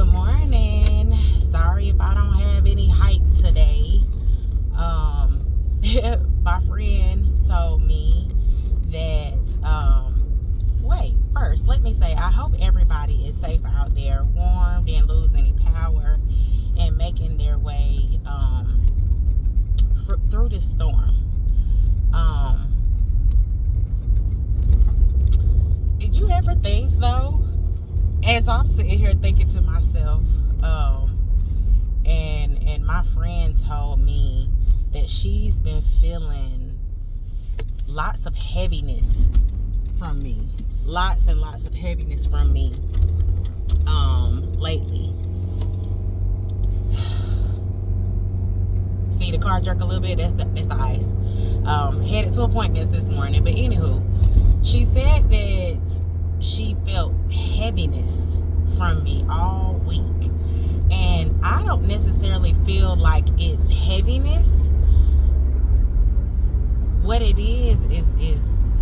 Good morning. Sorry if I don't have any hype today. My friend told me that, wait, first, let me say, I hope everybody is safe out there, warm, didn't lose any power, and making their way through this storm. Did you ever think, though, as I'm sitting here thinking to myself, and my friend told me that she's been feeling lots of heaviness from me. Lots and lots of heaviness from me lately. See the car jerk a little bit? That's the ice. Headed to appointments this morning. But anywho, she said that she felt heaviness from me all week. And I don't necessarily feel like it's heaviness. What it is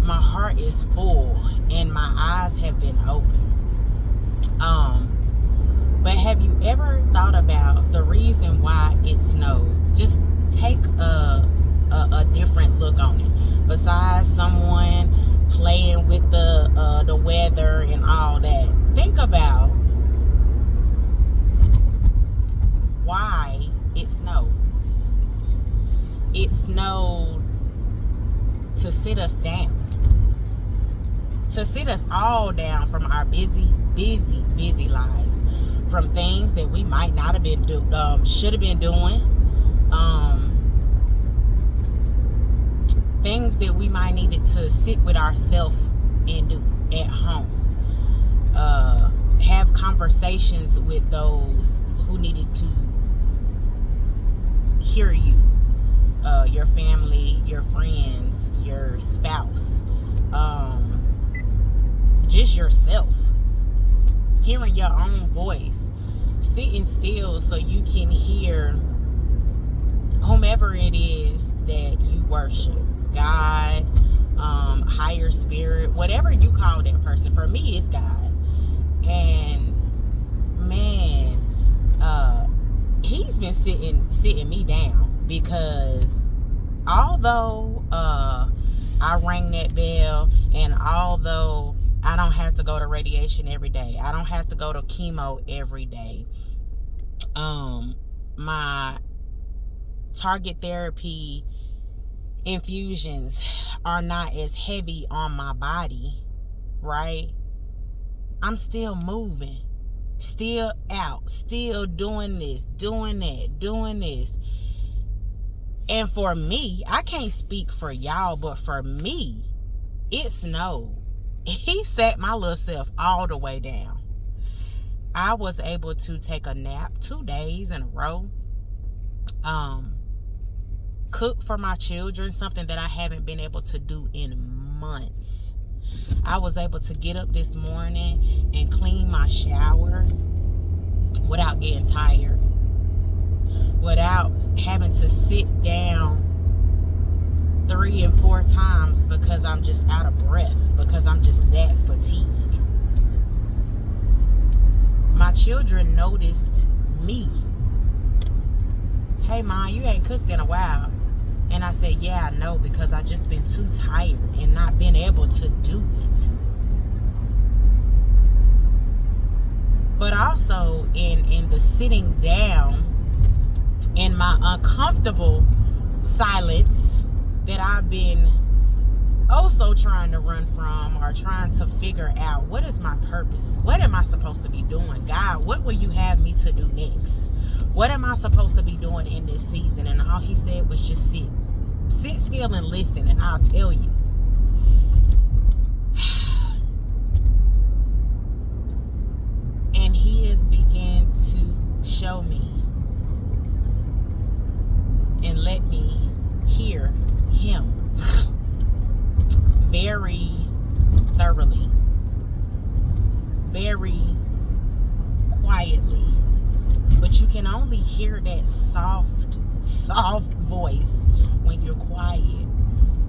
my heart is full and my eyes have been open. But have you ever thought about the reason why it snowed? Just take a different look on it. Besides someone playing with the weather and all that, think about why it snowed. It snowed to sit us down. To sit us all down from our busy lives. From things that we might not have been should have been doing. Things that we might needed to sit with ourselves and do at home. Have conversations with those who needed to hear you. Your family, your friends, your spouse, just yourself. Hearing your own voice. Sitting still so you can hear whomever it is that you worship. God, higher spirit, whatever you call that person. For me, it's God. And man, he's been sitting me down, because although I rang that bell, and although I don't have to go to radiation every day, I don't have to go to chemo every day, my target therapy infusions are not as heavy on my body, right? I'm still moving, still out, still doing this, doing that, doing this. And for me, I can't speak for y'all, but for me, it snowed. He sat my little self all the way down. I was able to take a nap 2 days in a row. Cook for my children, something that I haven't been able to do in months. I was able to get up this morning and clean my shower without getting tired, without having to sit down 3 and 4 times because I'm just out of breath, because I'm just that fatigued. My children noticed me. Hey, Mom, you ain't cooked in a while. And I said, yeah, I know, because I just been too tired and not been able to do it. But also in the sitting down, in my uncomfortable silence that I've been also trying to run from, or trying to figure out, what is my purpose? What am I supposed to be doing? God, what will you have me to do next? What am I supposed to be doing in this season? And all he said was just sit still and listen, and I'll tell you. And he has begun to show me and let me hear him very thoroughly, very quietly. But you can only hear that soft voice when you're quiet,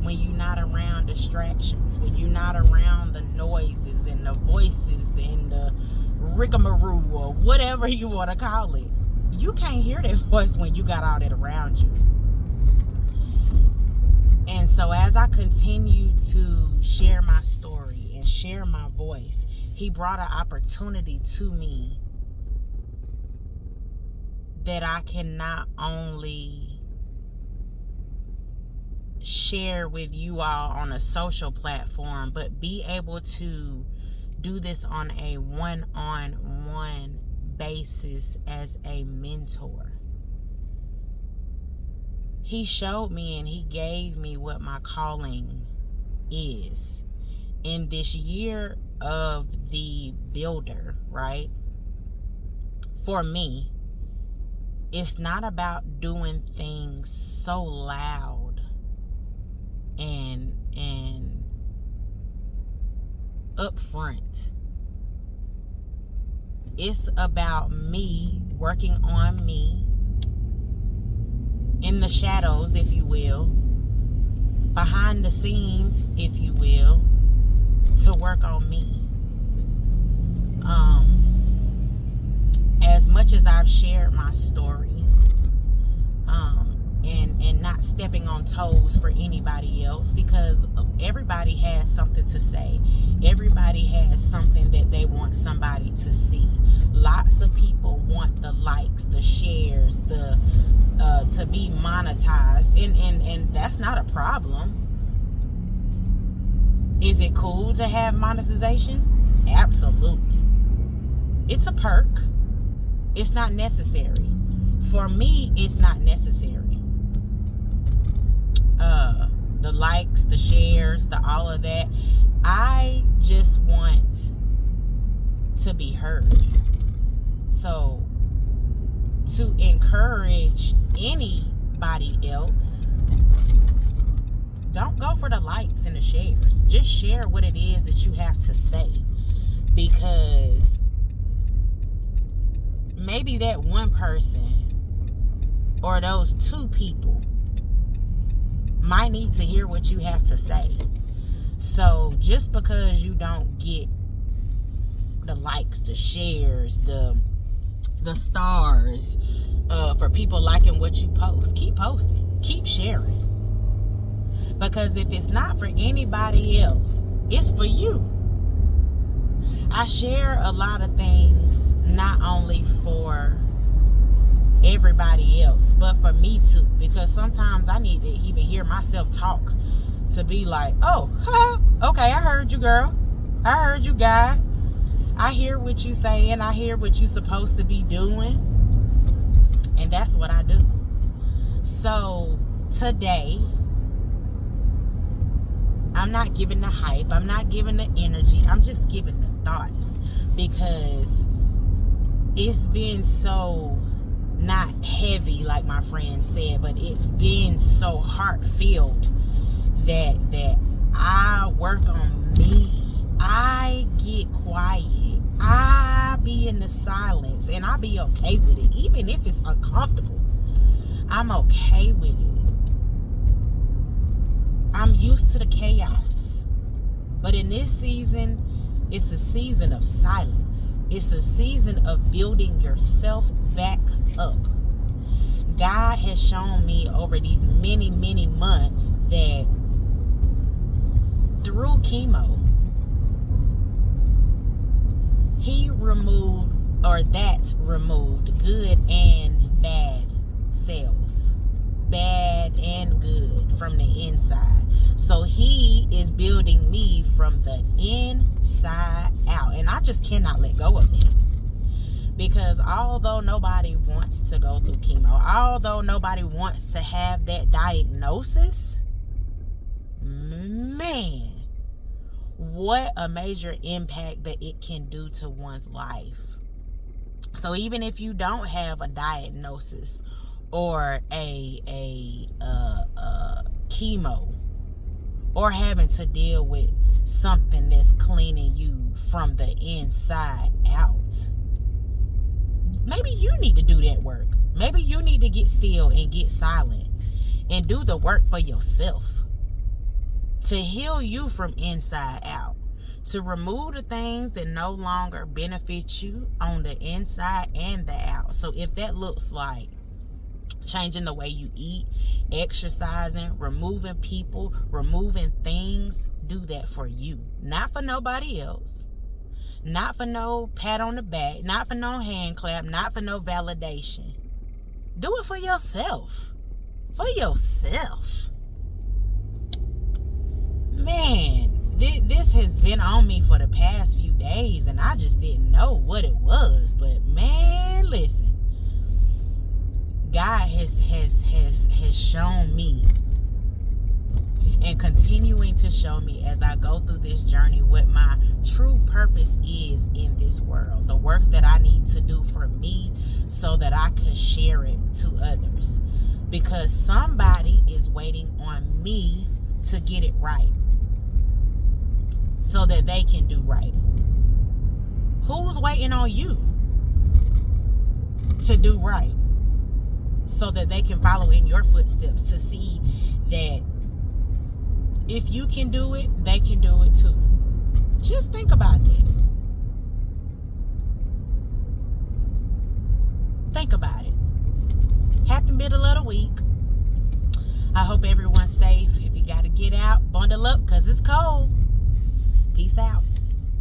when you're not around distractions, when you're not around the noises and the voices and the rickamaroo or whatever you want to call it. You can't hear that voice when you got all that around you. And so as I continue to share my story and share my voice, he brought an opportunity to me that I can not only share with you all on a social platform, but be able to do this on a one-on-one basis as a mentor. He showed me and he gave me what my calling is. In this year of the builder, right? For me, it's not about doing things so loud and upfront. It's about me working on me in the shadows, if you will, behind the scenes, if you will, to work on me. As much as I've shared my story, and not stepping on toes for anybody else, because everybody has something to say. Everybody has something that they want somebody to see. Lots of people want the likes, the shares, the to be monetized, and that's not a problem. Is it cool to have monetization? Absolutely. It's a perk. It's not necessary. For me, it's not necessary. The likes, the shares, the all of that. I just want to be heard. So, to encourage anybody else, don't go for the likes and the shares. Just share what it is that you have to say. Because maybe that one person or those two people might need to hear what you have to say. So just because you don't get the likes, the shares, the stars, for people liking what you post, keep posting, keep sharing. Because if it's not for anybody else, it's for you. I share a lot of things not only for everybody else, but for me too. Because sometimes I need to even hear myself talk to be like, oh, okay, I heard you, girl. I heard you, guy. I hear what you saying. I hear what you supposed to be doing. And that's what I do. So today, I'm not giving the hype. I'm not giving the energy. I'm just giving the thoughts. Because it's been so not heavy, like my friend said, but it's been so heart-filled that I work on me. I get quiet. I be in the silence, and I be okay with it. Even if it's uncomfortable, I'm okay with it. I'm used to the chaos. But in this season, it's a season of silence. It's a season of building yourself back up. God has shown me over these many, many months that through chemo, he removed good and bad cells. Bad and good from the inside. So he is building me from the inside out. And I just cannot let go of it. Because although nobody wants to go through chemo, although nobody wants to have that diagnosis, man, what a major impact that it can do to one's life. So even if you don't have a diagnosis or a chemo, or having to deal with something that's cleaning you from the inside out, maybe you need to do that work. Maybe you need to get still and get silent and do the work for yourself to heal you from inside out, to remove the things that no longer benefit you on the inside and the out. So if that looks like changing the way you eat, exercising, removing people, removing things, do that for you. Not for nobody else. Not for no pat on the back. Not for no hand clap. Not for no validation. Do it for yourself. For yourself. Man, this has been on me for the past few days, and I just didn't know what it was. But man, listen. God has shown me and continuing to show me as I go through this journey what my true purpose is in this world. The work that I need to do for me so that I can share it to others. Because somebody is waiting on me to get it right so that they can do right. Who's waiting on you to do right so that they can follow in your footsteps, to see that if you can do it, they can do it too? Just think about that. Think about it. Happy middle of the week. I hope everyone's safe. If you got to get out, bundle up because it's cold. Peace out.